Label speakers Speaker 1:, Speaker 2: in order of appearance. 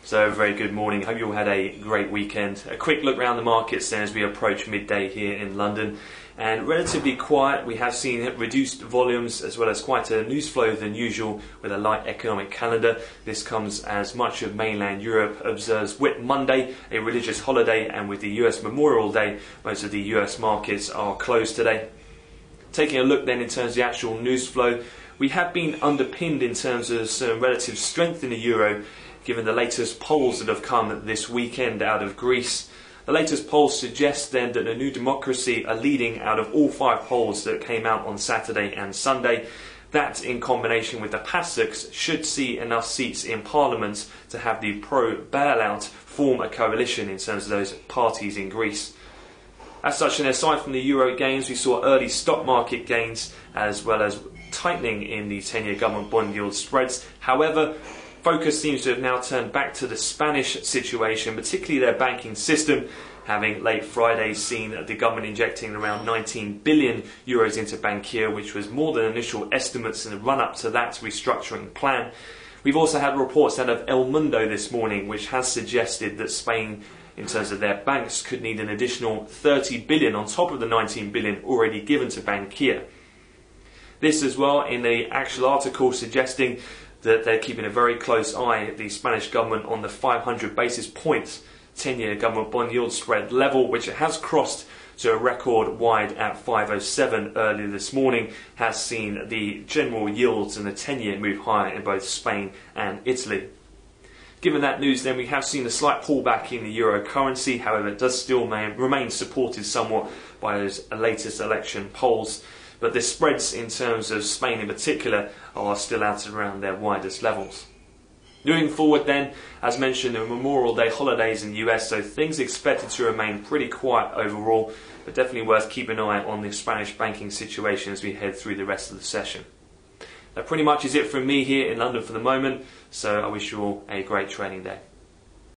Speaker 1: So, very good morning. Hope you all had a great weekend. A quick look around the markets then as we approach midday here in London. And relatively quiet. We have seen reduced volumes as well as quite a news flow than usual with a light economic calendar. This comes as much of mainland Europe observes Whit Monday, a religious holiday, and with the US Memorial Day, most of the US markets are closed today. Taking a look then in terms of the actual news flow, we have been underpinned in terms of some relative strength in the euro, given the latest polls that have come this weekend out of Greece. The latest polls suggest then that the New Democracy are leading out of all 5 polls that came out on Saturday and Sunday. That, in combination with the PASOKs, should see enough seats in Parliament to have the pro-bailout form a coalition in terms of those parties in Greece. As such, and aside from the euro gains, we saw early stock market gains as well as tightening in the 10-year government bond yield spreads. However, focus seems to have now turned back to the Spanish situation, particularly their banking system, having late Friday seen the government injecting around 19 billion euros into Bankia, which was more than initial estimates in the run-up to that restructuring plan. We've also had reports out of El Mundo this morning, which has suggested that Spain, in terms of their banks, could need an additional 30 billion on top of the 19 billion already given to Bankia. This as well in the actual article suggesting that they're keeping a very close eye, the Spanish government, on the 500 basis points 10-year government bond yield spread level, which it has crossed to a record wide at 507 earlier this morning, has seen the general yields in the 10-year move higher in both Spain and Italy. Given that news then, we have seen a slight pullback in the euro currency. However, it does still remain supported somewhat by those latest election polls. But the spreads in terms of Spain in particular are still out around their widest levels. Moving forward then, as mentioned, the Memorial Day holidays in the US, so things expected to remain pretty quiet overall, but definitely worth keeping an eye on the Spanish banking situation as we head through the rest of the session. That pretty much is it from me here in London for the moment, so I wish you all a great trading day.